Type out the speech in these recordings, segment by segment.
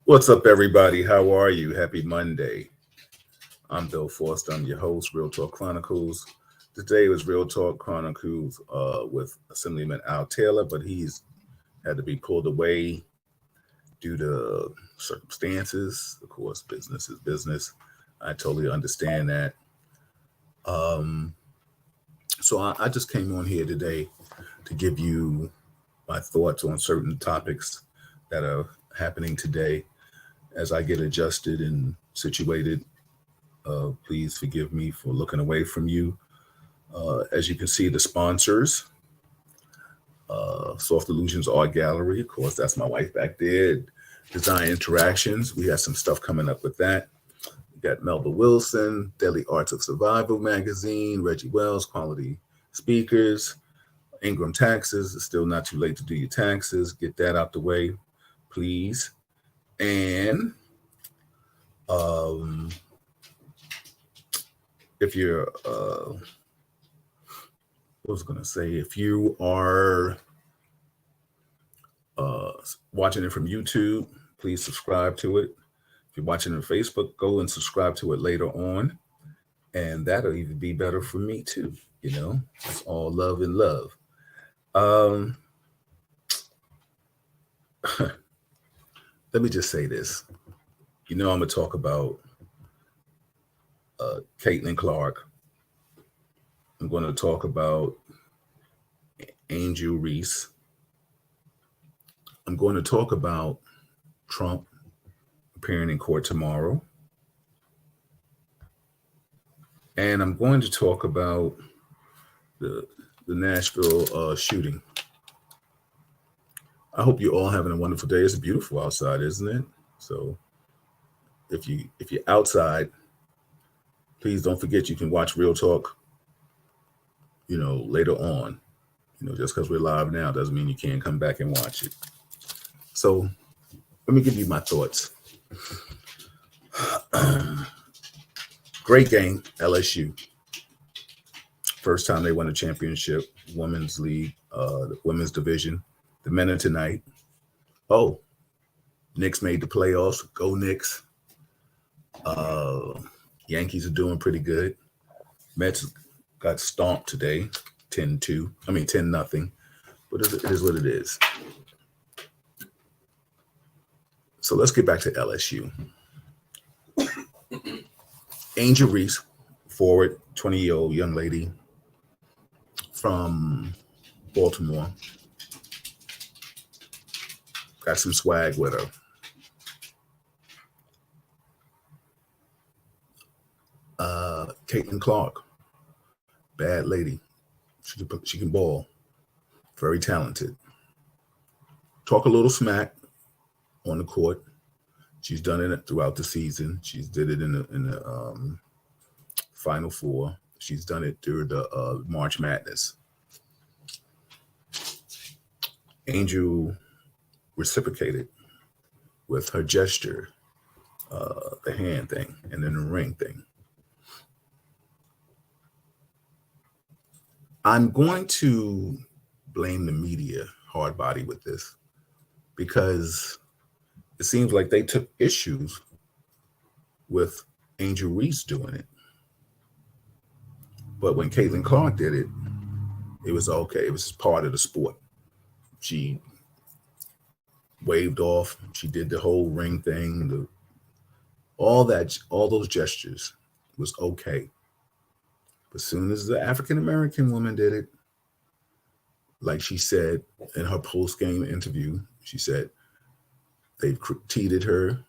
What's up, everybody? How are you? Happy Monday. I'm Bill Forster. I'm your host, Real Talk Chronicles. Today was Real Talk Chronicles with Assemblyman Al Taylor, but he's had to be pulled away due to circumstances. Of course, business is business. I totally understand that. Um, so I just came on here today to give you my thoughts on certain topics that are happening today as I get adjusted and situated. Please forgive me for looking away from you. As you can see, the sponsors, Soft Illusions Art Gallery, of course, that's my wife back there. Design Interactions, we have some stuff coming up with that. We got Melba Wilson, Deadly Arts of Survival magazine, Reggie Wells, Quality Speakers, Ingram Taxes. It's still not too late to do your taxes. Get that out the way, please. And um, if you're I was going to say, if you are uh, watching it from YouTube, please subscribe to it. If you're watching it on Facebook, go and subscribe to it later on. And that'll even be better for me too. It's all love and love. Um, Let me just say this. I'm going to talk about Caitlin Clark. I'm going to talk about Angel Reese. I'm going to talk about Trump appearing in court tomorrow. And I'm going to talk about the Nashville shooting. I hope you're all having a wonderful day. It's beautiful outside, isn't it? So if you're outside, please don't forget you can watch Real Talk, later on. Just because we're live now doesn't mean you can't come back and watch it. So let me give you my thoughts. Great game, LSU. First time they won a championship, women's league, the women's division. The men are tonight. Oh, Knicks made the playoffs. Go Knicks. Yankees are doing pretty good. Mets got stomped today, 10-2. 10-0. But it is what it is. So let's get back to LSU. Angel Reese, forward, 20-year-old young lady from Baltimore. Got some swag with her. Caitlin Clark, bad lady. She can ball. Very talented. Talk a little smack on the court. She's done it throughout the season. She's did it in the Final Four. She's done it through the March Madness. Angel reciprocated with her gesture, the hand thing, and then the ring thing. I'm going to blame the media hard body with this because it seems like they took issues with Angel Reese doing it. But when Caitlin Clark did it, it was okay. It was part of the sport. She waved off. She did the whole ring thing. All those gestures was okay. But as soon as the African American woman did it, like she said in her post-game interview, she said they've critiqued her,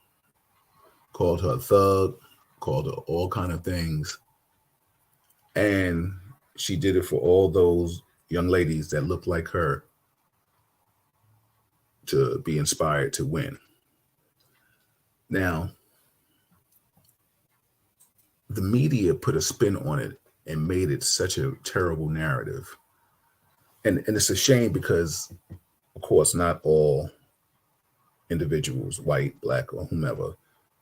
called her a thug, called her all kind of things. And she did it for all those young ladies that look like her to be inspired to win. Now, the media put a spin on it and made it such a terrible narrative. And it's a shame because, of course, not all individuals, white, black, or whomever,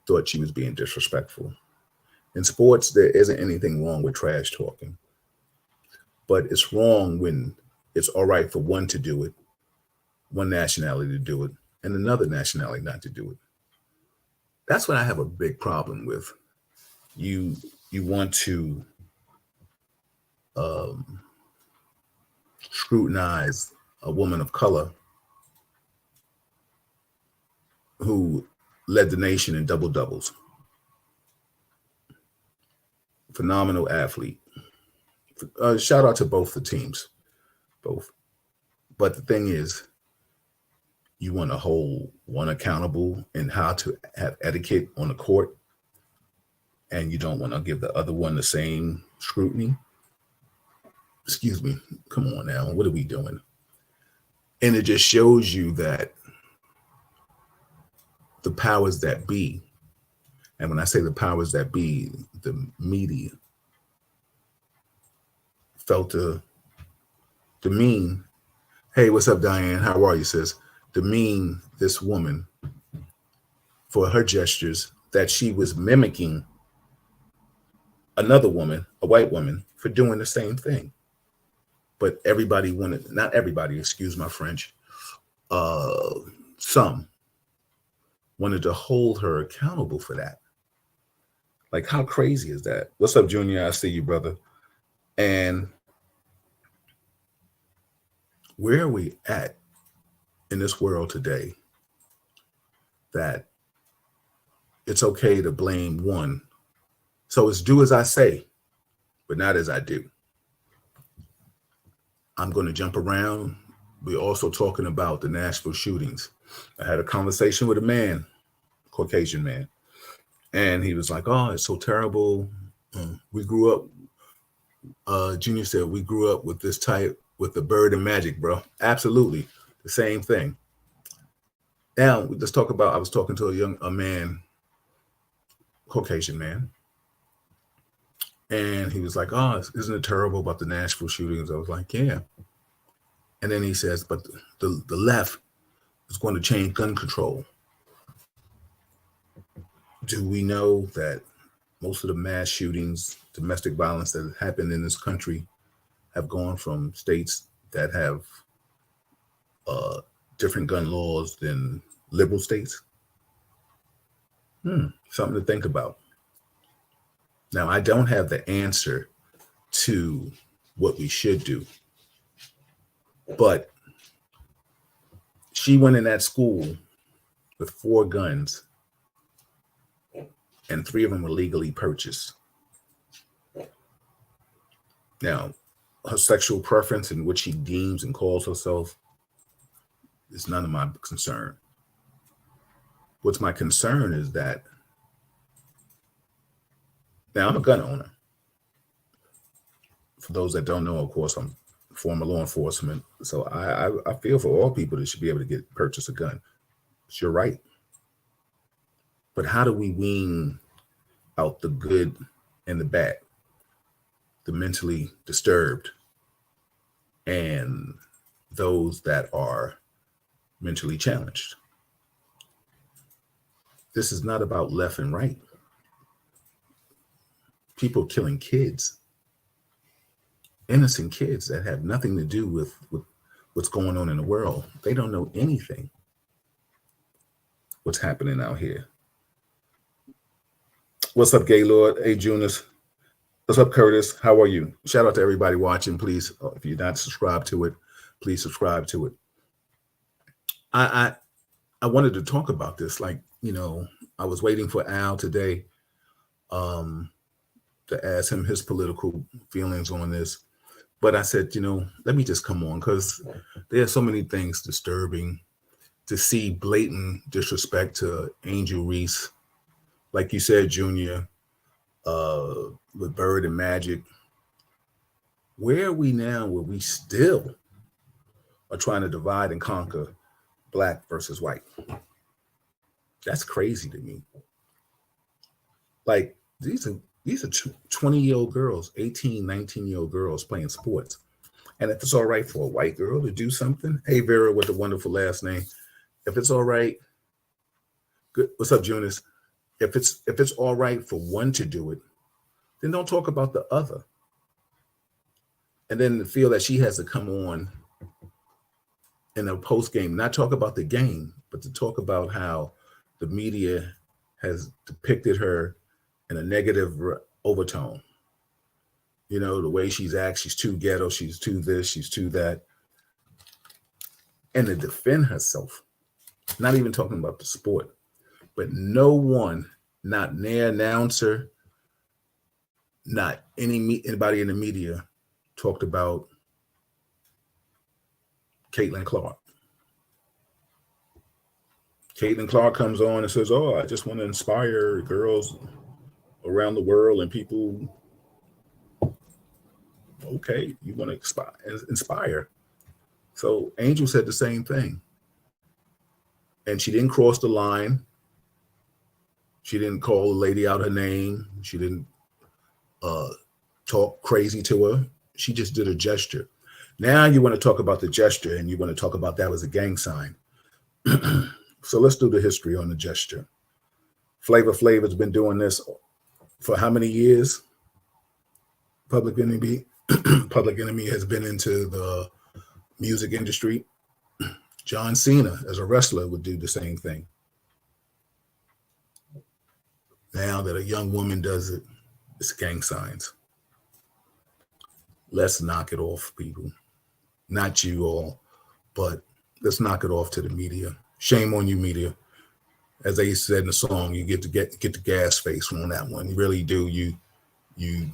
thought she was being disrespectful. In sports, there isn't anything wrong with trash talking. But it's wrong when it's all right for one to do it, one nationality to do it, and another nationality not to do it. That's what I have a big problem with. You want to um, scrutinize a woman of color who led the nation in double doubles. Phenomenal athlete. Shout out to both the teams, both. But the thing is, you want to hold one accountable in how to have etiquette on the court, and you don't want to give the other one the same scrutiny. Excuse me. Come on now. What are we doing? And it just shows you that the powers that be, and when I say the powers that be, the media, felt to demean, hey, what's up, Diane? How are you, sis? Demean this woman for her gestures that she was mimicking another woman, a white woman, for doing the same thing. But everybody wanted, not everybody, excuse my French, some wanted to hold her accountable for that. Like, how crazy is that? What's up, Junior? I see you, brother. And where are we at in this world today that it's okay to blame one? So it's do as I say, but not as I do. I'm going to jump around. We're also talking about the Nashville shootings. I had a conversation with a man, Caucasian man, and he was like, oh, it's so terrible. We grew up, Junior said, we grew up with this type, with the bird and magic, bro. Absolutely. The same thing. Now, let's talk about, I was talking to a man, Caucasian man, and he was like, oh, isn't it terrible about the Nashville shootings? I was like, yeah. And then he says, but the left is going to change gun control. Do we know that most of the mass shootings, domestic violence that have happened in this country have gone from states that have different gun laws than liberal states? Something to think about. Now, I don't have the answer to what we should do, but she went in that school with 4 guns, and 3 of them were legally purchased. Now, her sexual preference and what she deems and calls herself is none of my concern. What's my concern is that, now I'm a gun owner. For those that don't know, of course, I'm former law enforcement. So I feel for all people that should be able to purchase a gun. It's your right. But how do we wean out the good and the bad, the mentally disturbed, and those that are mentally challenged? This is not about left and right. People killing kids, innocent kids that have nothing to do with what's going on in the world. They don't know anything. What's happening out here? What's up, Gaylord? Hey, Jonas. What's up, Curtis? How are you? Shout out to everybody watching. Please, if you're not subscribed to it, please subscribe to it. I wanted to talk about this. Like, I was waiting for Al today to ask him his political feelings on this. But I said, let me just come on, because there are so many things disturbing to see blatant disrespect to Angel Reese. Like you said, Junior, with Bird and Magic. Where are we now where we still are trying to divide and conquer black versus white? That's crazy to me. Like, these are 20-year-old girls, 18, 19-year-old girls playing sports. And if it's all right for a white girl to do something, hey, Vera with the wonderful last name, if it's all right, good. What's up, Jonas? If it's all right for one to do it, then don't talk about the other. And then feel that she has to come on in a post game, not talk about the game, but to talk about how the media has depicted her in a negative overtone. You know, the way she's acts, she's too ghetto, she's too this, she's too that. And to defend herself, not even talking about the sport, but no one, not their announcer, not anybody in the media talked about Caitlin Clark. Caitlin Clark comes on and says, "Oh, I just want to inspire girls around the world and people." Okay, you want to inspire. So Angel said the same thing. And she didn't cross the line. She didn't call a lady out her name. She didn't talk crazy to her. She just did a gesture. Now you want to talk about the gesture and you want to talk about that as a gang sign. So let's do the history on the gesture. Flavor Flav's been doing this for how many years? Public Enemy has been into the music industry. John Cena, as a wrestler, would do the same thing. Now that a young woman does it, it's gang signs. Let's knock it off, people. Not you all, but let's knock it off to the media. Shame on you, media. As they said in the song, you get the gas face on that one. You really do. You're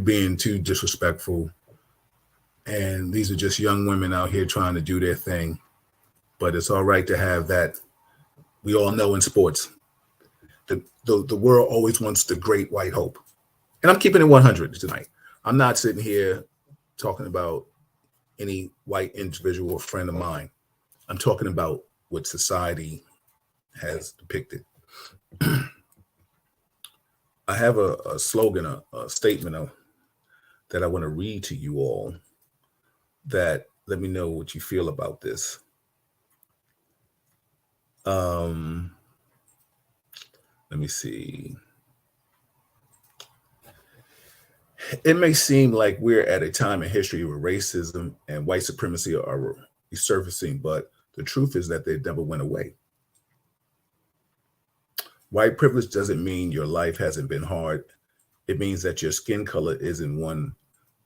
being too disrespectful. And these are just young women out here trying to do their thing. But it's all right to have that. We all know in sports, the world always wants the great white hope. And I'm keeping it 100 tonight. I'm not sitting here talking about any white individual or friend of mine. I'm talking about what society has depicted. I have a slogan, a statement that I want to read to you all that let me know what you feel about this. Let me see. It may seem like we're at a time in history where racism and white supremacy are resurfacing, but the truth is that they never went away. White privilege doesn't mean your life hasn't been hard. It means that your skin color isn't one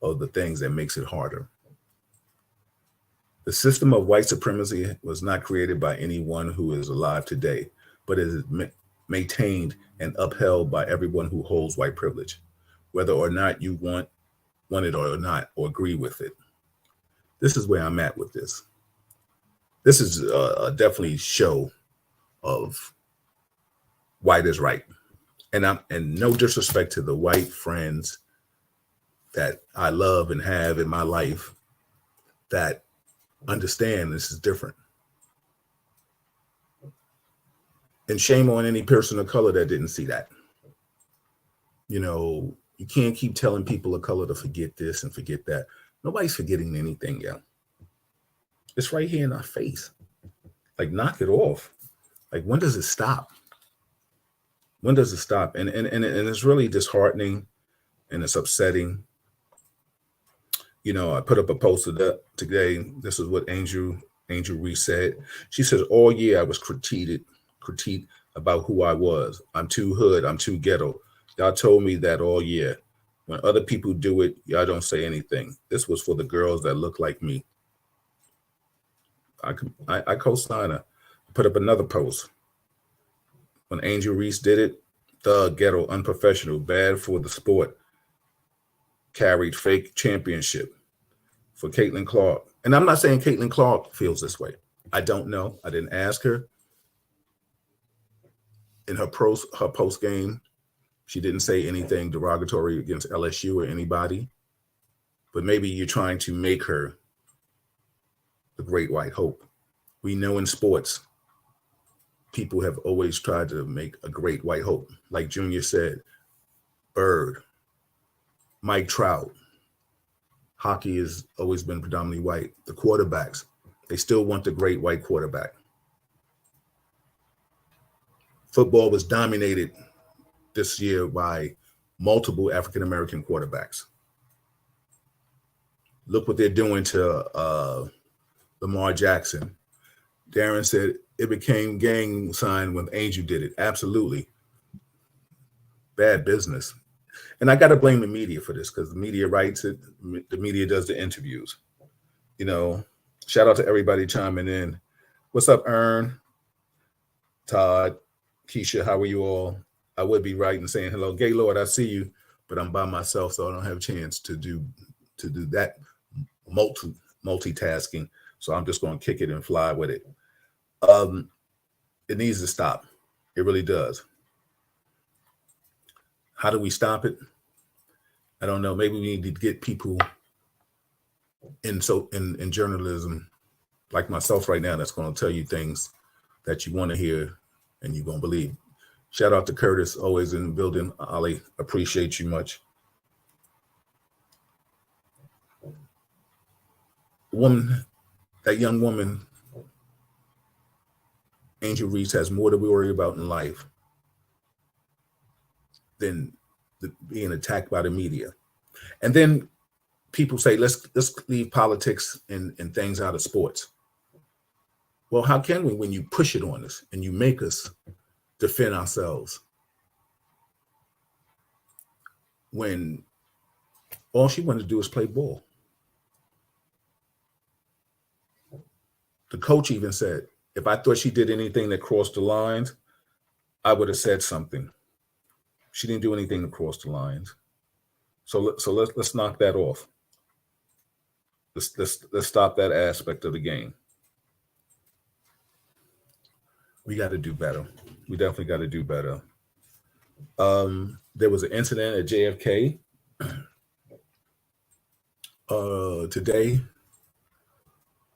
of the things that makes it harder. The system of white supremacy was not created by anyone who is alive today, but is maintained and upheld by everyone who holds white privilege, whether or not you want it or not, or agree with it. This is where I'm at with this. This is definitely show of white is right. And no disrespect to the white friends that I love and have in my life that understand this is different. And shame on any person of color that didn't see that. You know, you can't keep telling people of color to forget this and forget that. Nobody's forgetting anything, yo. It's right here in our face. Like, knock it off. Like, when does it stop? When does it stop? And it's really disheartening and it's upsetting. You know, I put up a post today. This is what Angel Reese said. She says, all year I was critiqued about who I was. I'm too hood. I'm too ghetto. Y'all told me that all year. When other people do it, y'all don't say anything. This was for the girls that look like me. I co-sign her. Put up another post. When Angel Reese did it, thug, ghetto, unprofessional, bad for the sport. Carried fake championship for Caitlin Clark. And I'm not saying Caitlin Clark feels this way. I don't know. I didn't ask her. In her post game, she didn't say anything derogatory against LSU or anybody. But maybe you're trying to make her the great white hope. We know in sports, people have always tried to make a great white hope. Like Junior said, Bird, Mike Trout. Hockey has always been predominantly white. The quarterbacks, they still want the great white quarterback. Football was dominated this year by multiple African-American quarterbacks. Look what they're doing to Lamar Jackson. Darren said it became gang sign when Angel did it. Absolutely. Bad business. And I got to blame the media for this because the media writes it. The media does the interviews. You know, shout out to everybody chiming in. What's up, Ern, Todd, Keisha? How are you all? I would be right in saying hello. Gaylord, I see you, but I'm by myself, so I don't have a chance to do that multitasking. So I'm just going to kick it and fly with it. It needs to stop. It really does. How do we stop it? I don't know. Maybe we need to get people in journalism like myself right now that's going to tell you things that you want to hear and you're going to believe. Shout out to Curtis, always in the building. Ali, appreciate you much. That young woman, Angel Reese, has more to worry about in life than being attacked by the media. And then people say, let's leave politics and things out of sports. Well, how can we when you push it on us and you make us defend ourselves? When all she wanted to do is play ball. The coach even said, if I thought she did anything that crossed the lines, I would have said something. She didn't do anything to cross the lines. So let's knock that off. Let's stop that aspect of the game. We got to do better. We definitely got to do better. There was an incident at JFK today.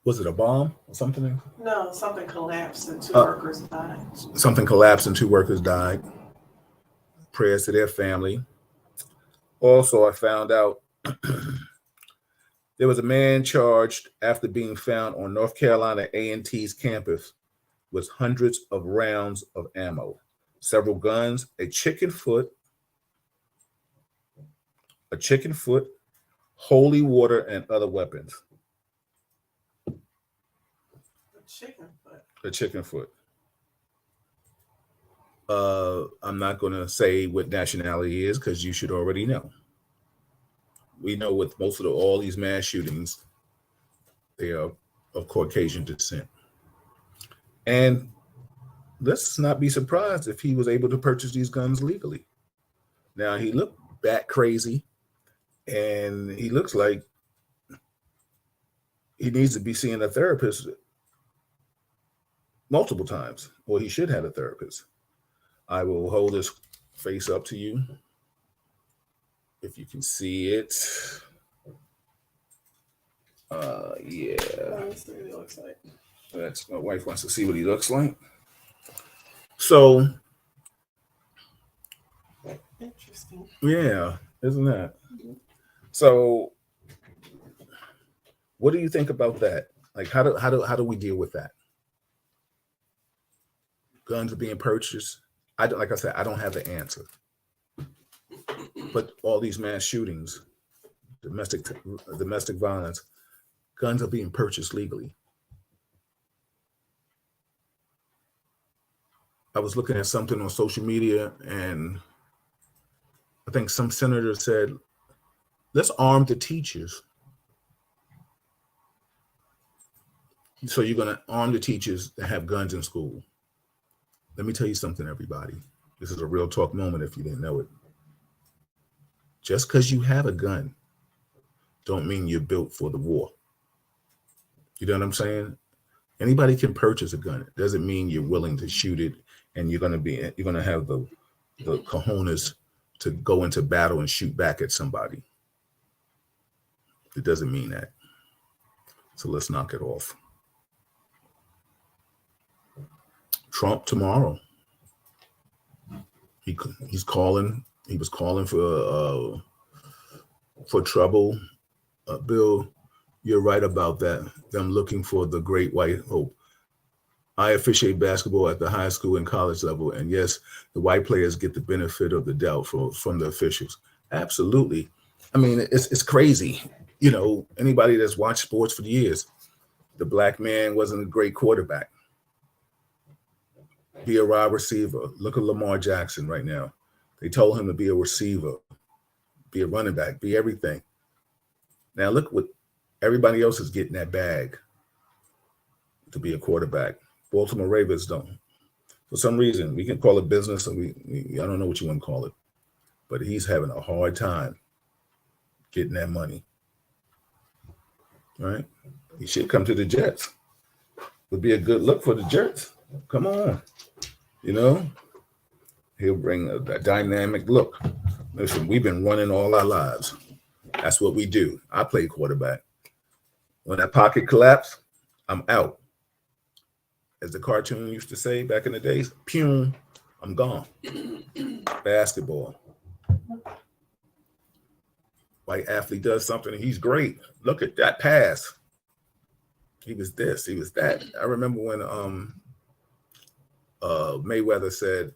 Was it a bomb or something? No, something collapsed and two workers died. Something collapsed and 2 workers died. Prayers to their family. Also, I found out there was a man charged after being found on North Carolina A&T's campus with hundreds of rounds of ammo, several guns, a chicken foot, holy water, and other weapons. A chicken foot. I'm not going to say what nationality he is because you should already know. We know with most of all these mass shootings, they are of Caucasian descent. And let's not be surprised if he was able to purchase these guns legally. Now, he looked bat crazy, and he looks like he needs to be seeing a therapist multiple times, or he should have a therapist. I will hold his face up to you if you can see it. Yeah. Let's see what he looks like. That's my wife wants to see what he looks like. So, interesting. Yeah, isn't that? So, what do you think about that? Like, how do we deal with that? Guns are being purchased. Like I said, I don't have the answer. But all these mass shootings, domestic violence, guns are being purchased legally. I was looking at something on social media, and I think some senator said, let's arm the teachers. So you're going to arm the teachers that have guns in school. Let me tell you something, everybody. This is a real talk moment if you didn't know it. Just because you have a gun don't mean you're built for the war. You know what I'm saying? Anybody can purchase a gun. It doesn't mean you're willing to shoot it and you're going to have the cojones to go into battle and shoot back at somebody. It doesn't mean that. So let's knock it off. Trump tomorrow. He's calling. He was calling for trouble. Bill, you're right about that. Them looking for the great white hope. I officiate basketball at the high school and college level, and yes, the white players get the benefit of the doubt from the officials. Absolutely. I mean, it's crazy. You know, anybody that's watched sports for years, the black man wasn't a great quarterback. be a wide receiver. Look at Lamar Jackson right now. They told him to be a receiver, be a running back, be everything. Now look what everybody else is getting that bag to be a quarterback. Baltimore Ravens don't. For some reason, we can call it business, and I don't know what you want to call it, but he's having a hard time getting that money. Right? He should come to the Jets. Would be a good look for the Jets. Come on. You know, he'll bring a dynamic look. Listen, we've been running all our lives. That's what we do. I play quarterback. When that pocket collapsed, I'm out. As the cartoon used to say back in the days, pew, I'm gone. Basketball. White athlete does something, and he's great. Look at that pass. He was this, he was that. I remember when Mayweather said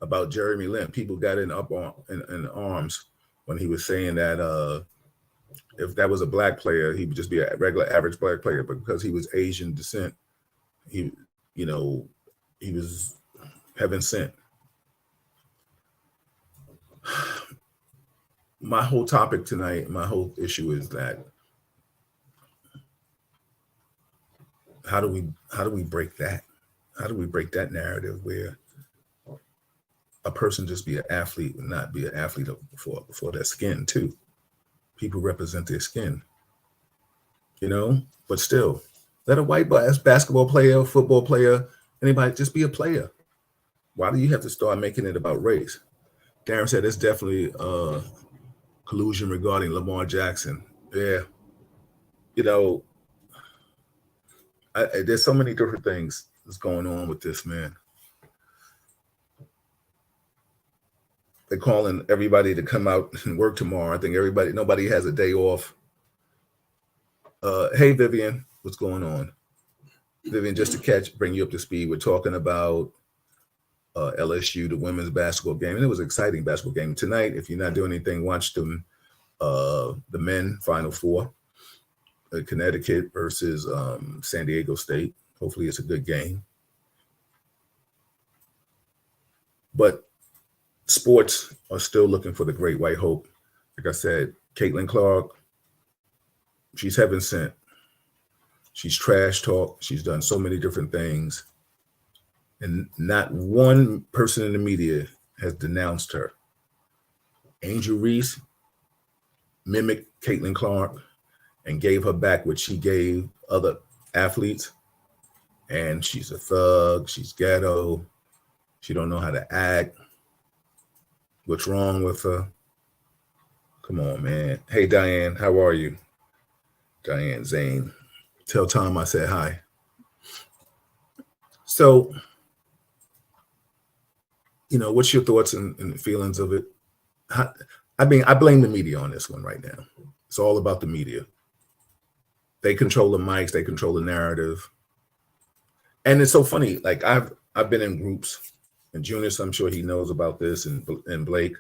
about Jeremy Lin, people got in arms when he was saying that if that was a black player, he would just be a regular average black player, but because he was Asian descent, he was heaven sent. My whole topic tonight, my whole issue is that how do we break that? How do we break that narrative where a person just be an athlete and not be an athlete for their skin too? People represent their skin, but still, let a white basketball player, football player, anybody just be a player. Why do you have to start making it about race? Darren said it's definitely collusion regarding Lamar Jackson. Yeah. There's so many different things that's going on with this, man. They're calling everybody to come out and work tomorrow. I think nobody has a day off. Hey, Vivian, what's going on? Vivian, just to bring you up to speed, we're talking about LSU, the women's basketball game. And it was an exciting basketball game. Tonight, if you're not doing anything, watch them. The men Final Four, Connecticut versus San Diego State. Hopefully it's a good game. But sports are still looking for the great white hope. Like I said, Caitlin Clark, she's heaven sent. She's trash talk. She's done so many different things. And not one person in the media has denounced her. Angel Reese mimicked Caitlin Clark and gave her back what she gave other athletes. And she's a thug. She's ghetto. She don't know how to act. What's wrong with her? Come on, man. Hey, Diane, how are you? Diane Zane. Tell Tom I said hi. So, what's your thoughts and feelings of it? I blame the media on this one right now. It's all about the media. They control the mics. They control the narrative. And it's so funny. Like I've been in groups, and Junius, I'm sure he knows about this, and Blake.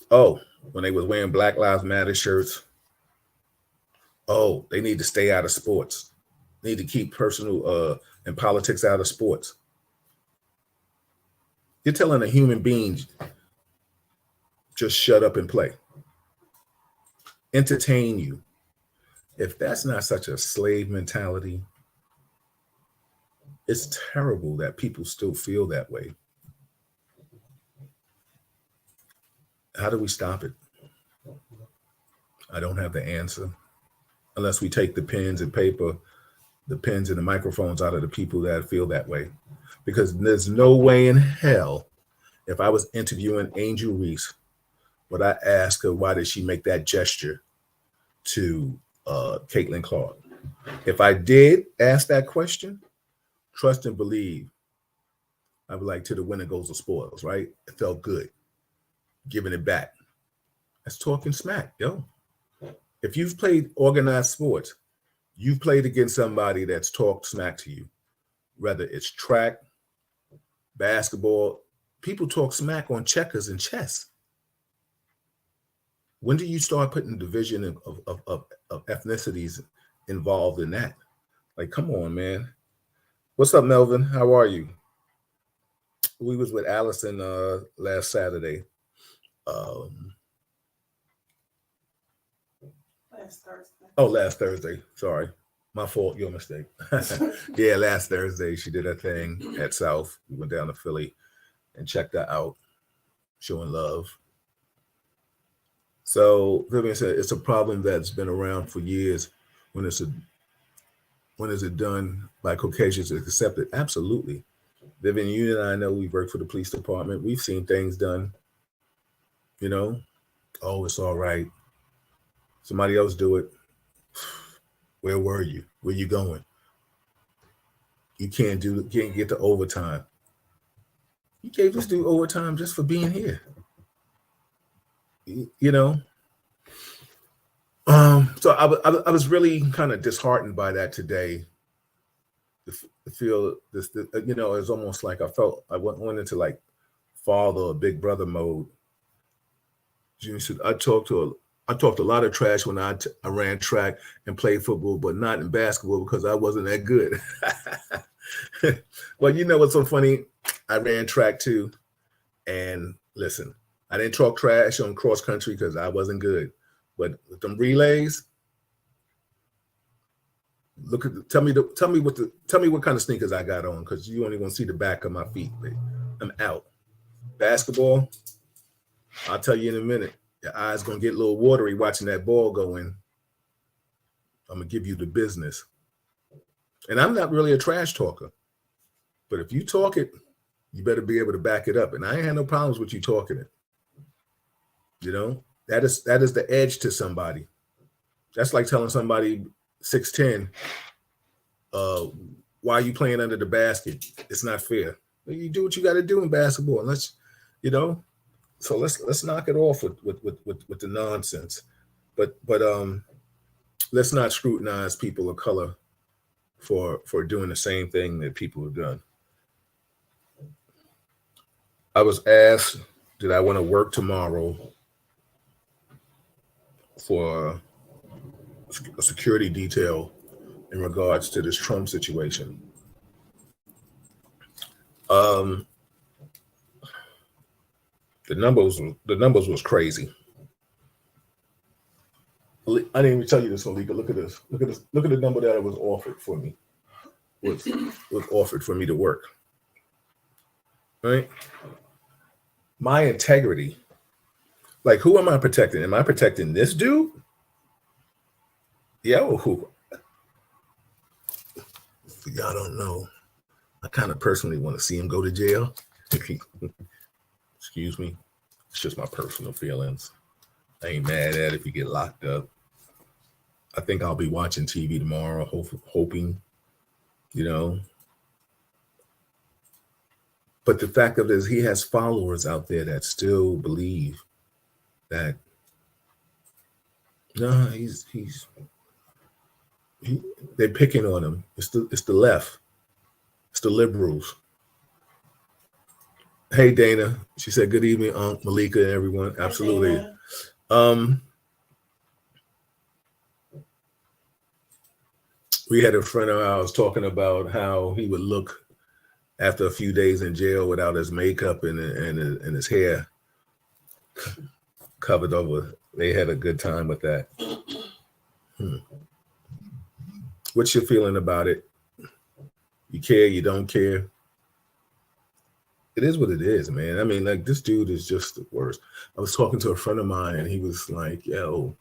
Oh, when they was wearing Black Lives Matter shirts. Oh, they need to stay out of sports. Need to keep personal and politics out of sports. You're telling a human being, just shut up and play. Entertain you. If that's not such a slave mentality, it's terrible that people still feel that way. How do we stop it? I don't have the answer. Unless we take the pens and paper, the pens and the microphones out of the people that feel that way. Because there's no way in hell, if I was interviewing Angel Reese, would I ask her why did she make that gesture to Caitlin Clark? If I did ask that question, trust and believe, I'd be like, to the winner goes the spoils, right? It felt good. Giving it back. That's talking smack, yo. If you've played organized sports, you've played against somebody that's talked smack to you, whether it's track, basketball. People talk smack on checkers and chess. When do you start putting division of ethnicities involved in that? Like, come on, man. What's up, Melvin? How are you? We was with Allison last Saturday. Um, Last Thursday. oh, last Thursday. Sorry, my fault. Your mistake. Yeah, last Thursday she did her thing at South. We went down to Philly and checked her out, showing love. So Vivian said it's a problem that's been around for years. When it's a when is it done by Caucasians is accepted? Absolutely. Vivian, you and I know we work for the police department. We've seen things done, you know. Oh, it's all right. Somebody else do it. Where were you? Where you going? You can't get to overtime. You gave this dude overtime just for being here. You know. So I was really kind of disheartened by that today. To feel this, it's almost like I felt I went into like father or big brother mode. You said I talked a lot of trash when I ran track and played football, but not in basketball because I wasn't that good. Well, you know what's so funny? I ran track too, and listen, I didn't talk trash on cross country because I wasn't good, but with them relays, tell me what kind of sneakers I got on because you only want to see the back of my feet. Babe. I'm out. Basketball, I'll tell you in a minute. Your eyes gonna get a little watery watching that ball go in. I'm gonna give you the business. And I'm not really a trash talker, but if you talk it, you better be able to back it up. And I ain't had no problems with you talking it. You know, that is the edge to somebody. That's like telling somebody 6'10", why are you playing under the basket? It's not fair. You do what you got to do in basketball. And so let's knock it off with the nonsense. But let's not scrutinize people of color for doing the same thing that people have done. I was asked, did I want to work tomorrow for a security detail in regards to this Trump situation. The numbers was crazy. I didn't even tell you this, Malika. Look at this. Look at the number that was offered for me. Was offered for me to work. Right? My integrity. Like, who am I protecting? Am I protecting this dude? Yeah, who? Y'all don't know. I kind of personally want to see him go to jail. Excuse me. It's just my personal feelings. I ain't mad at it if you get locked up. I think I'll be watching TV tomorrow, hoping, you know. But the fact of it is, he has followers out there that still believe that, no, they're picking on him. It's the left. It's the liberals. Hey, Dana. She said, good evening, Malika and everyone. Absolutely. Hey, we had a friend of ours talking about how he would look after a few days in jail without his makeup and his hair covered over. They had a good time with that. What's your feeling about it? You care, you don't care? It is what it is, man. I mean, like, this dude is just the worst. I was talking to a friend of mine and he was like, yo,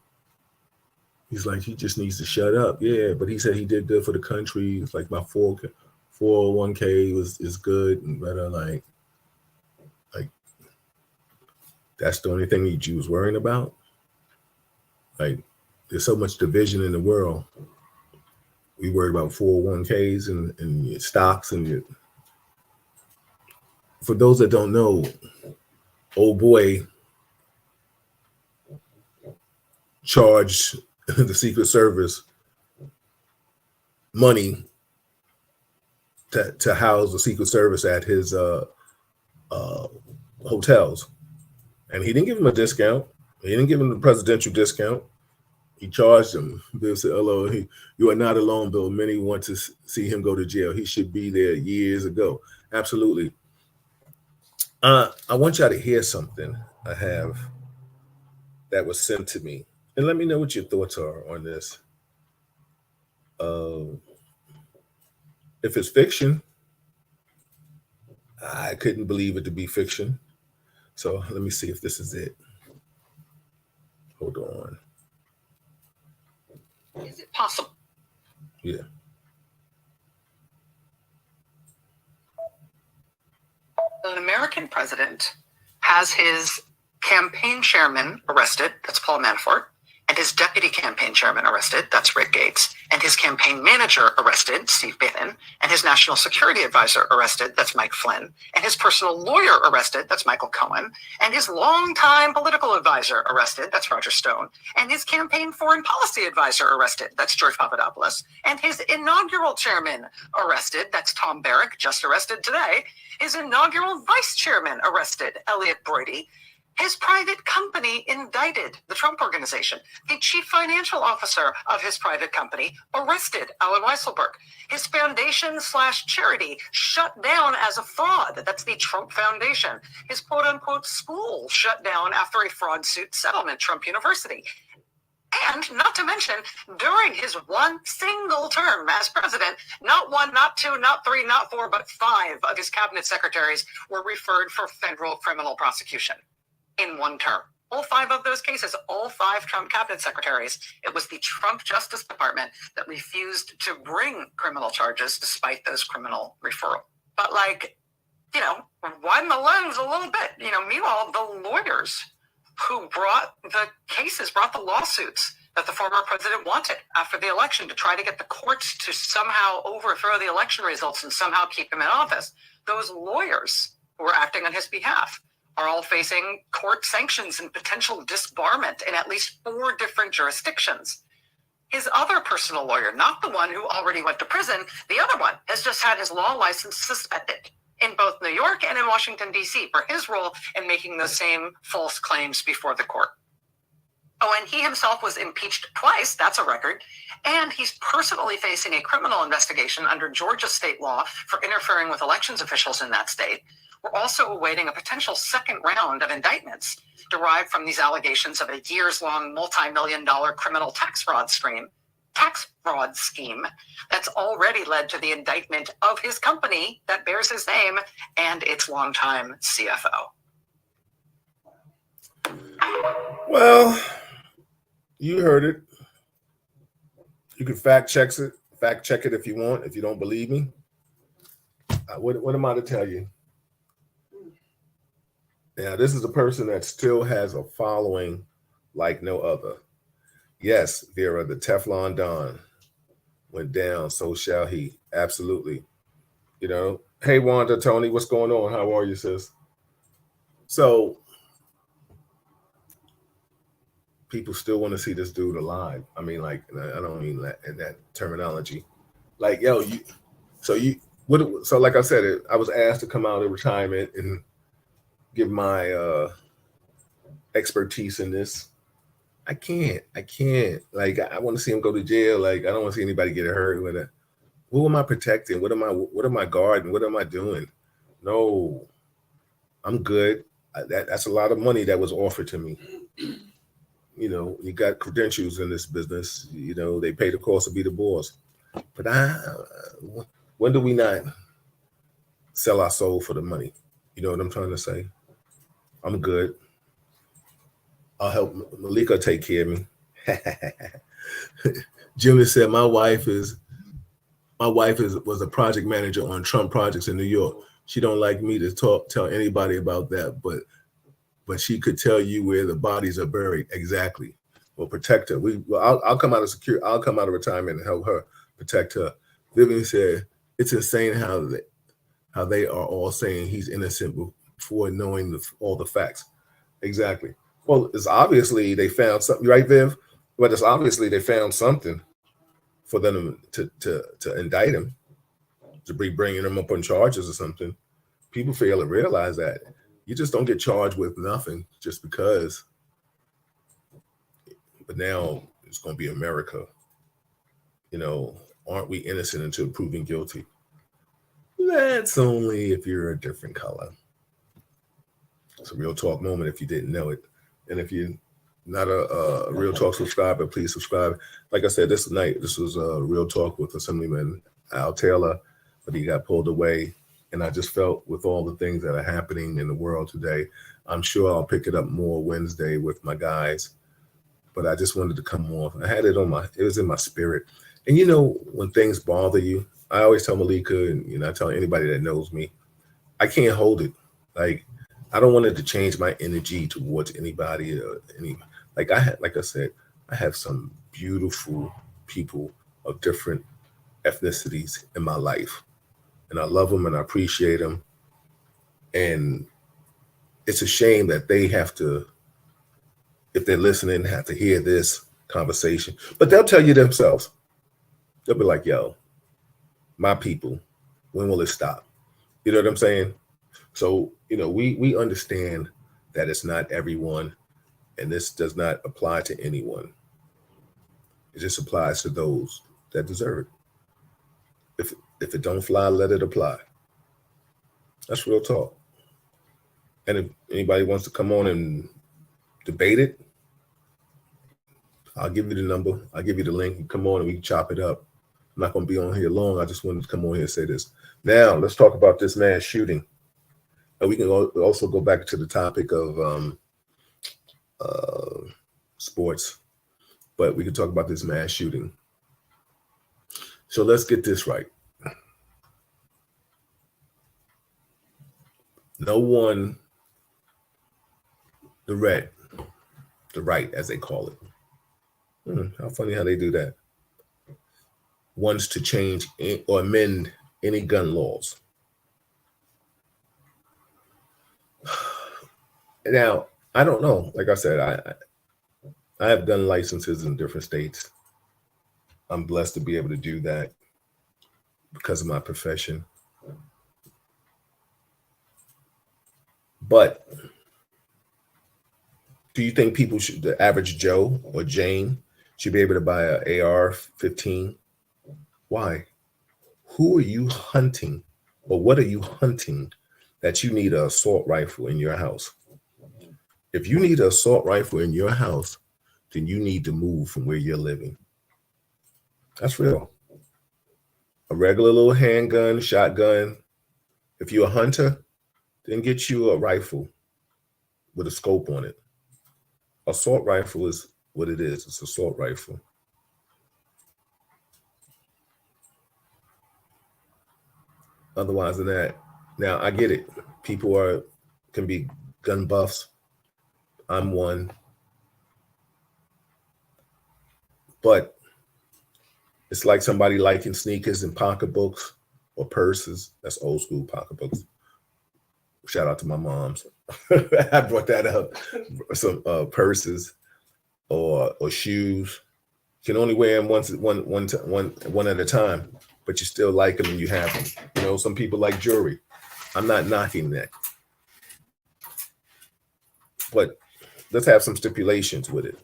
he's like, he just needs to shut up. Yeah, but he said he did good for the country. It's like my 401k is good. But like, that's the only thing you was worrying about? Like, there's so much division in the world. We worry about 401ks and your stocks and your. For those that don't know, old boy charged the Secret Service money to house the Secret Service at his hotels. And he didn't give him a discount. He didn't give him the presidential discount. He charged him. Bill said, "Hello, you are not alone, Bill. Many want to see him go to jail. He should be there years ago." Absolutely. I want y'all to hear something I have that was sent to me, and let me know what your thoughts are on this. Uh, if it's fiction, I couldn't believe it to be fiction. So let me see if this is it. Hold on. Is it possible? Yeah. An American president has his campaign chairman arrested, that's Paul Manafort, and his deputy campaign chairman arrested, that's Rick Gates, and his campaign manager arrested, Steve Bannon, and his national security advisor arrested, that's Mike Flynn, and his personal lawyer arrested, that's Michael Cohen, and his longtime political advisor arrested, that's Roger Stone, and his campaign foreign policy advisor arrested, that's George Papadopoulos, and his inaugural chairman arrested, that's Tom Barrack, just arrested today, his inaugural vice chairman arrested, Elliot Brody, his private company indicted, the Trump Organization. The chief financial officer of his private company arrested, Alan Weisselberg. His foundation/charity shut down as a fraud. That's the Trump Foundation. His quote-unquote school shut down after a fraud suit settlement, Trump University. And not to mention, during his one single term as president, not one, not two, not three, not four, but 5 of his cabinet secretaries were referred for federal criminal prosecution in one term. All 5 of those cases, all 5 Trump cabinet secretaries, it was the Trump Justice Department that refused to bring criminal charges despite those criminal referral. But widen the lens a little bit. Meanwhile, the lawyers who brought the cases, brought the lawsuits that the former president wanted after the election to try to get the courts to somehow overthrow the election results and somehow keep him in office, those lawyers who were acting on his behalf are all facing court sanctions and potential disbarment in at least 4 different jurisdictions. His other personal lawyer, not the one who already went to prison, the other one has just had his law license suspended in both New York and in Washington, D.C. for his role in making those same false claims before the court. Oh, and he himself was impeached twice, that's a record, and he's personally facing a criminal investigation under Georgia state law for interfering with elections officials in that state. We're also awaiting a potential second round of indictments derived from these allegations of a years-long multi-million-dollar criminal tax fraud scheme that's already led to the indictment of his company that bears his name and its longtime CFO. Well, you heard it. You can fact check it if you want. If you don't believe me, what am I to tell you? Now, this is a person that still has a following like no other. Yes, Vera, the Teflon Don went down, so shall he. Absolutely. Hey, Wanda, Tony, what's going on? How are you, sis? So, people still want to see this dude alive. I mean, I don't mean that in that terminology. Like, so like I said, I was asked to come out of retirement and give my expertise in this. I can't. Like, I want to see him go to jail. Like, I don't want to see anybody get hurt with it. Who am I protecting? What am I guarding? What am I doing? No, I'm good. That's a lot of money that was offered to me. You got credentials in this business. They pay the cost to be the boss. But when do we not sell our soul for the money? You know what I'm trying to say? I'm good. I'll help Malika take care of me. Jimmy said my wife was a project manager on Trump projects in New York. She don't like me to tell anybody about that, but she could tell you where the bodies are buried. Exactly. Well, protect her. I'll come out of security. I'll come out of retirement and help her protect her. Vivian said it's insane how they are all saying he's innocent before knowing all the facts. Exactly. Well, it's obviously they found something, right, Viv? But it's obviously they found something for them to indict him, to be bringing him up on charges or something. People fail to realize that. You just don't get charged with nothing just because. But now it's going to be America. Aren't we innocent until proven guilty? That's only if you're a different color. It's a Real Talk moment if you didn't know it. And if you're not a Real Talk subscriber, please subscribe. Like I said, this was a Real Talk with Assemblyman Al Taylor, but he got pulled away. And I just felt with all the things that are happening in the world today, I'm sure I'll pick it up more Wednesday with my guys. But I just wanted to come off. I had it was in my spirit. And when things bother you, I always tell Malika, and I tell anybody that knows me, I can't hold it. Like, I don't want it to change my energy towards anybody or like I said, I have some beautiful people of different ethnicities in my life, and I love them and I appreciate them. And it's a shame that they have to, if they're listening, have to hear this conversation, but they'll tell you themselves. They'll be like, yo, my people, when will it stop? You know what I'm saying? So, we understand that it's not everyone, and this does not apply to anyone. It just applies to those that deserve it. If it don't fly, let it apply. That's real talk. And if anybody wants to come on and debate it, I'll give you the number. I'll give you the link. You come on and we can chop it up. I'm not going to be on here long. I just wanted to come on here and say this. Now, let's talk about this mass shooting. And we can also go back to the topic of sports, but we can talk about this mass shooting. So let's get this right. No one, the right, as they call it. How funny how they do that. Wants to change or amend any gun laws. Now, I don't know. Like I said, I have gun licenses in different states. I'm blessed to be able to do that because of my profession. But do you think the average Joe or Jane should be able to buy an AR-15? Why? Who are you hunting, or what are you hunting that you need an assault rifle in your house? If you need an assault rifle in your house, then you need to move from where you're living. That's real. A regular little handgun, shotgun. If you're a hunter, then get you a rifle with a scope on it. Assault rifle is what it is. It's an assault rifle. Otherwise than that, now I get it. People can be gun buffs. I'm one. But it's like somebody liking sneakers and pocketbooks or purses. That's old school pocketbooks. Shout out to my moms. I brought that up. Some purses or shoes. You can only wear them one at a time, but you still like them and you have them. Some people like jewelry. I'm not knocking that. But let's have some stipulations with it.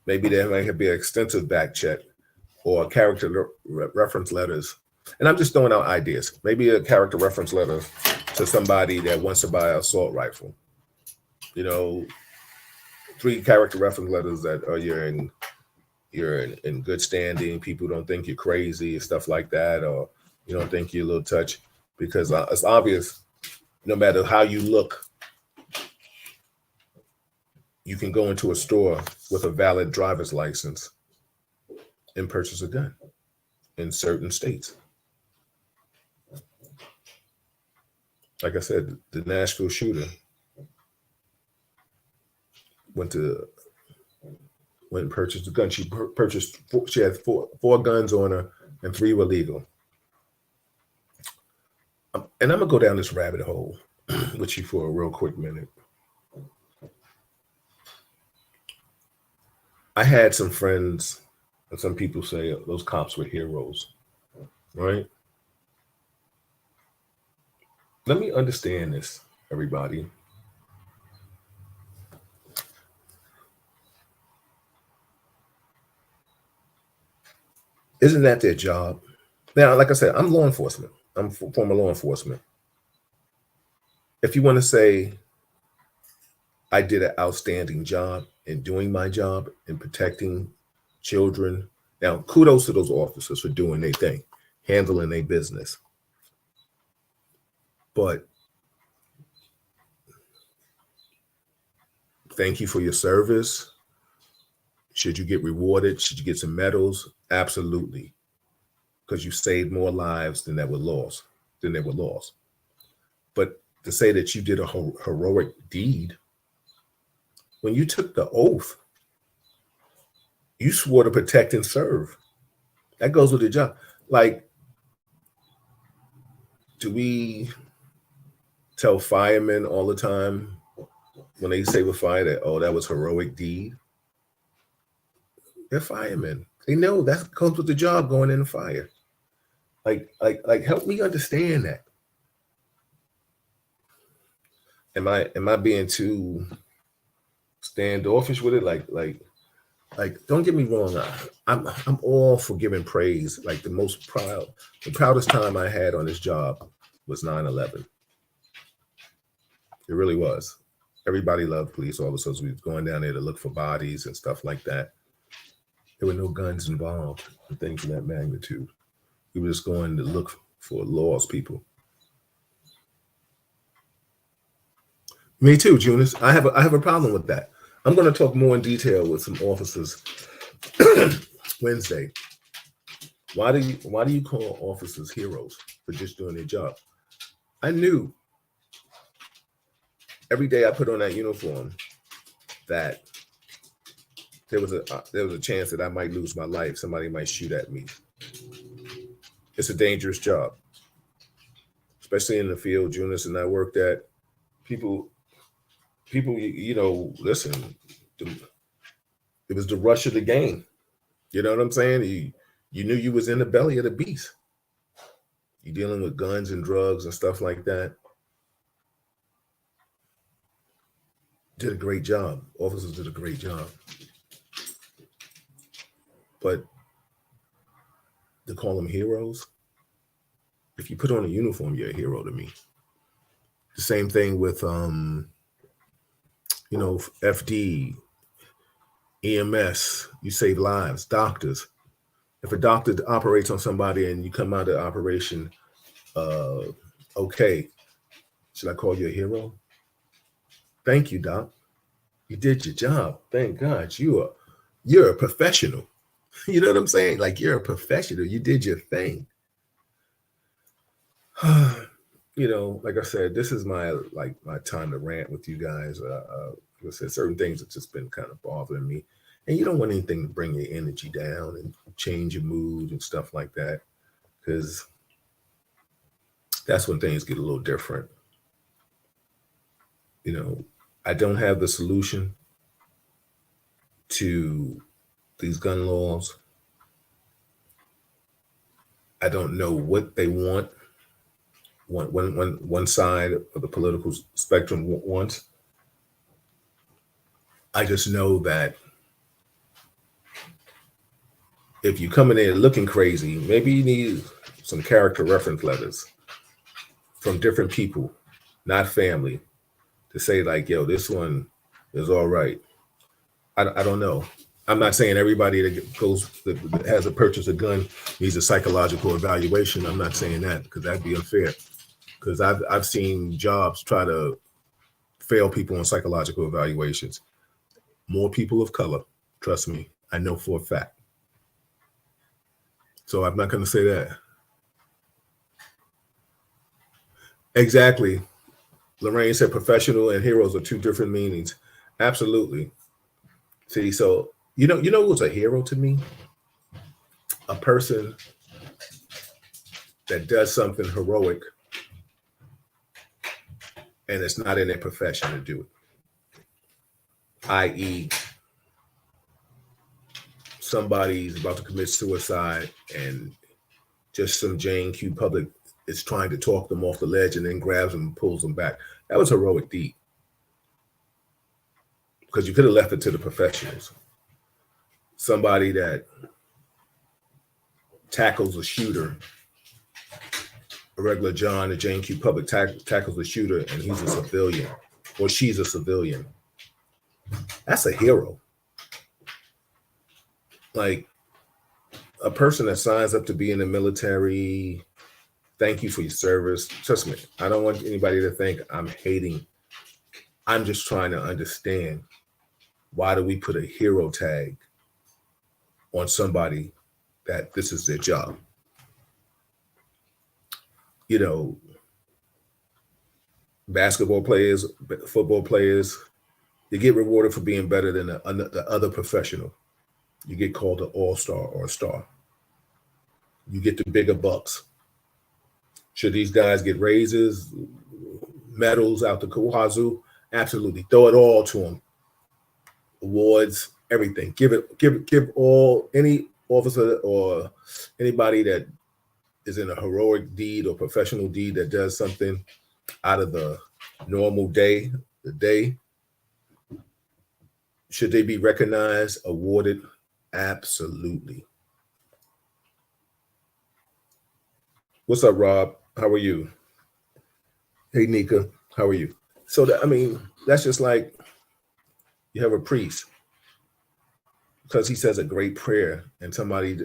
Maybe there might be an extensive back check or character reference letters. And I'm just throwing out ideas. Maybe a character reference letter to somebody that wants to buy an assault rifle. 3 character reference letters that you're in good standing. People don't think you're crazy and stuff like that, or you don't think you're a little touch, because it's obvious. No matter how you look, you can go into a store with a valid driver's license and purchase a gun in certain states. Like I said, the Nashville shooter went and purchased a gun. She had four guns on her, and 3 were legal. And I'm gonna go down this rabbit hole with you for a real quick minute. I had some friends, and some people say those cops were heroes, right? Let me understand this, everybody. Isn't that their job? Now, like I said, I'm law enforcement. I'm former law enforcement. If you want to say I did an outstanding job in doing my job in protecting children, now kudos to those officers for doing their thing, handling their business. But thank you for your service. Should you get rewarded? Should you get some medals? Absolutely. Because you saved more lives than were lost. But to say that you did a heroic deed, when you took the oath, you swore to protect and serve. That goes with the job. Like, do we tell firemen all the time when they save a fire that, oh, that was heroic deed? They're firemen. They know that comes with the job, going in the fire. Like, help me understand that. Am I being too standoffish with it? Like, don't get me wrong. I'm all for giving praise. Like, the proudest time I had on this job was 9/11. It really was. Everybody loved police officers. We was going down there to look for bodies and stuff like that. There were no guns involved and things of that magnitude. We were just going to look for lost people. Me too, Jonas. I have a problem with that. I'm going to talk more in detail with some officers Wednesday. Why do you call officers heroes for just doing their job? I knew every day I put on that uniform that there was a chance that I might lose my life. Somebody might shoot at me. It's a dangerous job, especially in the field Jonas and I worked at. People, listen, it was the rush of the game. You know what I'm saying? You knew you was in the belly of the beast. You're dealing with guns and drugs and stuff like that. Did a great job. Officers did a great job. But to call them heroes, if you put on a uniform, you're a hero to me. The same thing with FD, EMS, you save lives, doctors. If a doctor operates on somebody and you come out of operation, okay, should I call you a hero? Thank you, Doc. You did your job. Thank God. You're a professional. You know what I'm saying? Like, you're a professional. You did your thing. Like I said, this is my time to rant with you guys. Like I said, certain things have just been kind of bothering me. And you don't want anything to bring your energy down and change your mood and stuff like that, because that's when things get a little different. I don't have the solution to these gun laws. I don't know what they want. One side of the political spectrum wants. I just know that if you come in there looking crazy, maybe you need some character reference letters from different people, not family, to say like, yo, this one is all right. I don't know. I'm not saying everybody that has a purchase a gun needs a psychological evaluation. I'm not saying that, because that'd be unfair. Because I've seen jobs try to fail people on psychological evaluations. More people of color, trust me, I know for a fact. So I'm not going to say that. Exactly. Lorraine said professional and heroes are two different meanings. Absolutely. See, so you know who's a hero to me? A person that does something heroic and it's not in their profession to do it. I.e., somebody's about to commit suicide and just some Jane Q public is trying to talk them off the ledge and then grabs them and pulls them back. That was a heroic deed. Because you could have left it to the professionals. Somebody that tackles a shooter, a regular John, a Jane Q public tackles a shooter, and he's a civilian, or she's a civilian. That's a hero. Like a person that signs up to be in the military, thank you for your service. Trust me, I don't want anybody to think I'm hating. I'm just trying to understand, why do we put a hero tag on somebody that this is their job? You know, basketball players, football players, they get rewarded for being better than the other professional. You get called an all-star or a star. You get the bigger bucks. Should these guys get raises, medals out the wazoo? Absolutely. Throw it all to them. Awards, everything. Give all, any officer or anybody that is in a heroic deed or professional deed that does something out of the normal day, should they be recognized, awarded? Absolutely. What's up, Rob? How are you? Hey, Nika, how are you? So that's just like you have a priest, because he says a great prayer, and somebody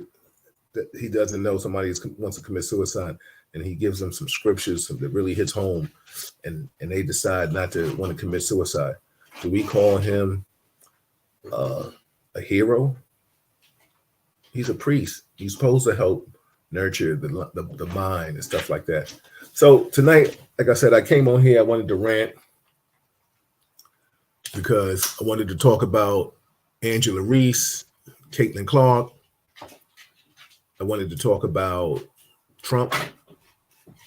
that he doesn't know, somebody wants to commit suicide, and he gives them some scriptures that really hits home, and they decide not to want to commit suicide. Do we call him a hero? He's a priest. He's supposed to help nurture the mind and stuff like that. So tonight, like I said, I came on here. I wanted to rant because I wanted to talk about Angela Reese, Caitlin Clark. I wanted to talk about Trump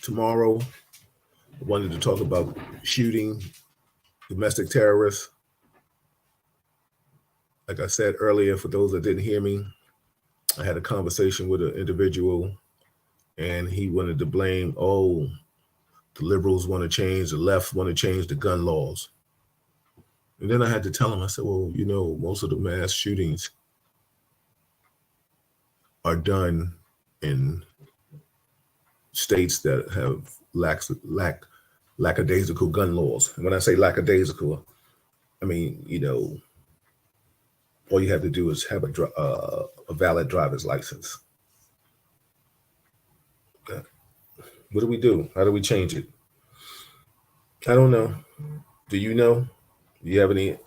tomorrow. I wanted to talk about shooting, domestic terrorists. Like I said earlier, for those that didn't hear me, I had a conversation with an individual, and he wanted to blame, the liberals want to change, the left want to change the gun laws. And then I had to tell him, I said, well, most of the mass shootings are done in states that have lackadaisical gun laws. And when I say lackadaisical, I mean, all you have to do is have a valid driver's license. What do we do? How do we change it? I don't know. Do you know? Do you have any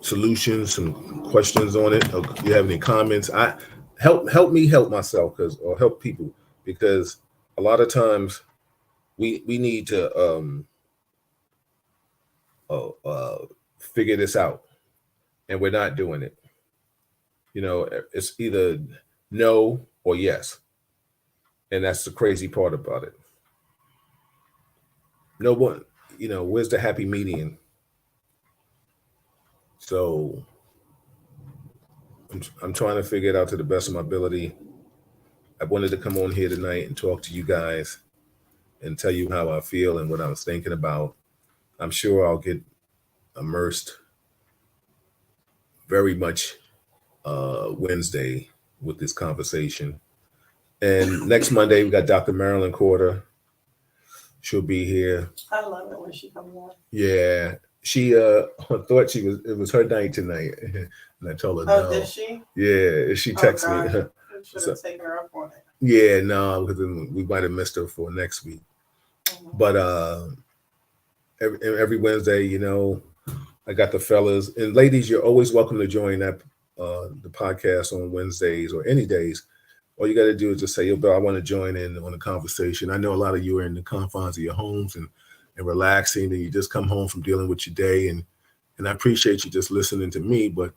solutions, some questions on it? Or do you have any comments? Help me help myself, or help people, because a lot of times we need to figure this out, and we're not doing it. It's either no or yes, and that's the crazy part about it. No one, where's the happy median? So I'm trying to figure it out to the best of my ability. I wanted to come on here tonight and talk to you guys and tell you how I feel and what I was thinking about. I'm sure I'll get immersed very much Wednesday with this conversation. And next Monday, we got Dr. Marilyn Corder. She'll be here. I love it when she comes on. Yeah. She thought it was her night tonight. And I told her no. Oh, did she? Yeah. She texted me. You should have taken her up on it. Yeah, no, because we might have missed her for next week. Mm-hmm. But every Wednesday, I got the fellas. And ladies, you're always welcome to join that the podcast on Wednesdays or any days. All you got to do is just say, yo, Bill, I want to join in on the conversation. I know a lot of you are in the confines of your homes and relaxing, and you just come home from dealing with your day. And I appreciate you just listening to me. But,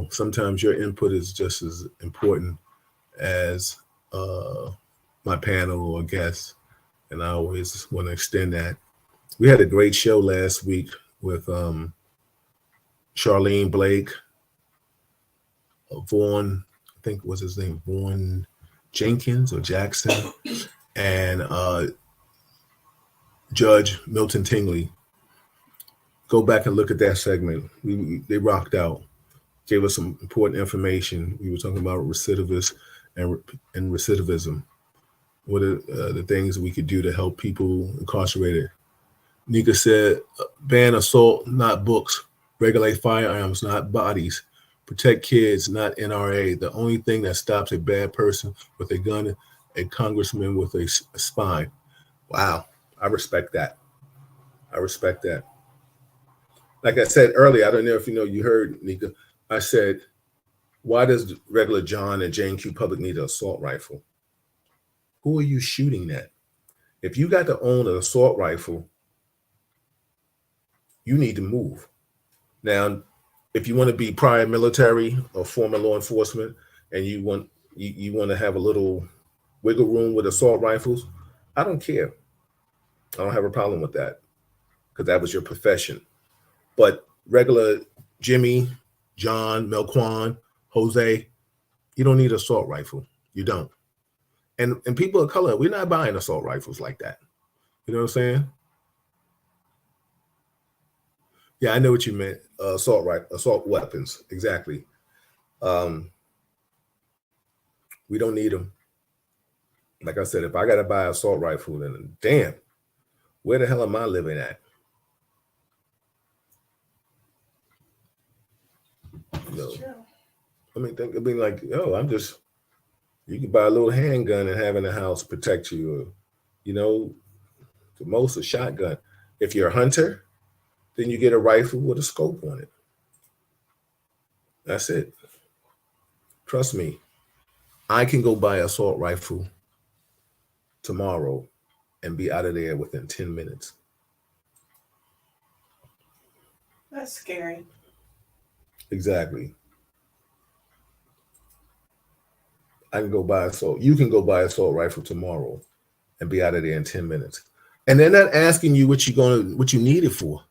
sometimes your input is just as important as my panel or guests. And I always want to extend that. We had a great show last week with Charlene Blake, Vaughn, I think was his name, Vaughn Jenkins or Jackson, and Judge Milton Tingley. Go back and look at that segment. They rocked out, gave us some important information. We were talking about recidivists, and recidivism. What are the things we could do to help people incarcerated? Nika said, ban assault, not books. Regulate firearms, not bodies. Protect kids, not NRA. The only thing that stops a bad person with a gun, a congressman with a spine. Wow, I respect that. I respect that. Like I said earlier, I don't know if you heard, Nika, I said, why does regular John and Jane Q. Public need an assault rifle? Who are you shooting at? If you got to own an assault rifle, you need to move. Now, if you want to be prior military or former law enforcement and you want to have a little wiggle room with assault rifles, I don't care. I don't have a problem with that because that was your profession. But regular Jimmy, John, Melquan, Jose, you don't need an assault rifle. You don't. And people of color, we're not buying assault rifles like that. You know what I'm saying? Yeah, I know what you meant. Assault weapons. Exactly. We don't need them. Like I said, if I got to buy an assault rifle, then damn, where the hell am I living at? I mean, think like, you can buy a little handgun and have in the house protect you, or, the most a shotgun. If you're a hunter, then you get a rifle with a scope on it. That's it. Trust me, I can go buy an assault rifle tomorrow and be out of there within 10 minutes. That's scary. Exactly. I can go buy you can go buy an assault rifle tomorrow and be out of there in 10 minutes. And they're not asking you what you need it for.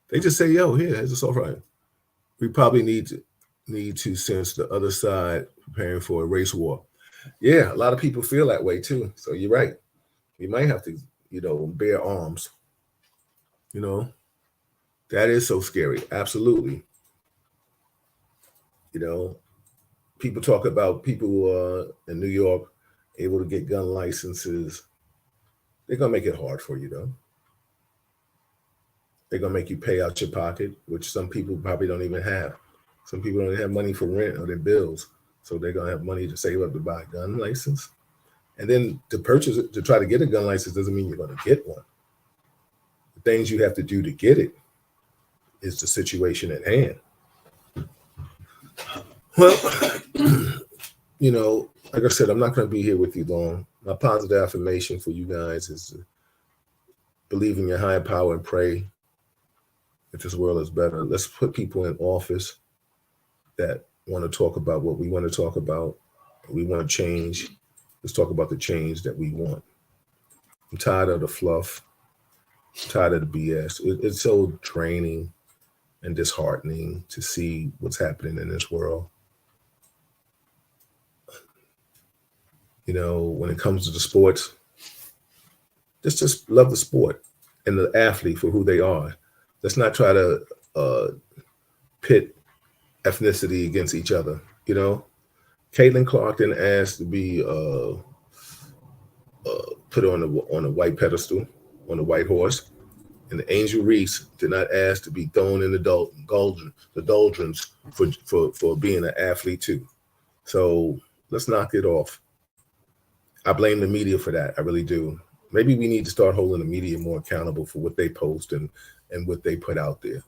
They just say, yo, here's assault rifle. We probably need to sense the other side preparing for a race war. Yeah, a lot of people feel that way too. So you're right. You might have to, bear arms. That is so scary. Absolutely. People talk about people in New York able to get gun licenses. They're going to make it hard for you, though. They're going to make you pay out your pocket, which some people probably don't even have. Some people don't have money for rent or their bills. So they're going to have money to save up to buy a gun license. And then to purchase it, to try to get a gun license doesn't mean you're going to get one. The things you have to do to get it is the situation at hand. Well, like I said, I'm not going to be here with you long. My positive affirmation for you guys is to believe in your higher power and pray that this world is better. Let's put people in office that want to talk about what we want to talk about. We want change. Let's talk about the change that we want. I'm tired of the fluff. I'm tired of the BS. It's so draining and disheartening to see what's happening in this world. When it comes to the sports, just love the sport and the athlete for who they are. Let's not try to pit ethnicity against each other. Caitlin Clark didn't ask to be put on a white pedestal, on a white horse, and Angel Reese did not ask to be thrown in the doldrums for being an athlete too. So let's knock it off. I blame the media for that. I really do. Maybe we need to start holding the media more accountable for what they post and what they put out there,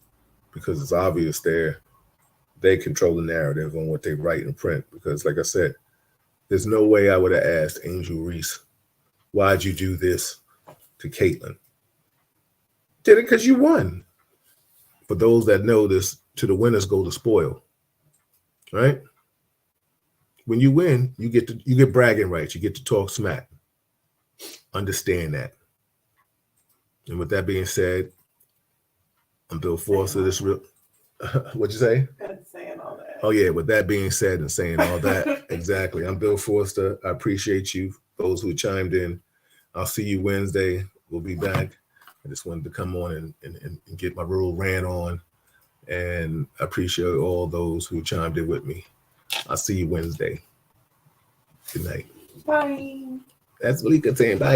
because it's obvious they control the narrative on what they write and print. Because like I said, there's no way I would have asked Angel Reese, why'd you do this to Caitlin? Did it because you won. For those that know this, to the winners go the spoil, right? When you win, you get bragging rights. You get to talk smack. Understand that. And with that being said, I'm Bill Forster. This real. What'd you say? Saying all that. Oh yeah. With that being said and saying all that, exactly. I'm Bill Forster. I appreciate you, those who chimed in. I'll see you Wednesday. We'll be back. I just wanted to come on and get my rural rant on, and I appreciate all those who chimed in with me. I'll see you Wednesday. Good night. Bye. That's Malika saying bye.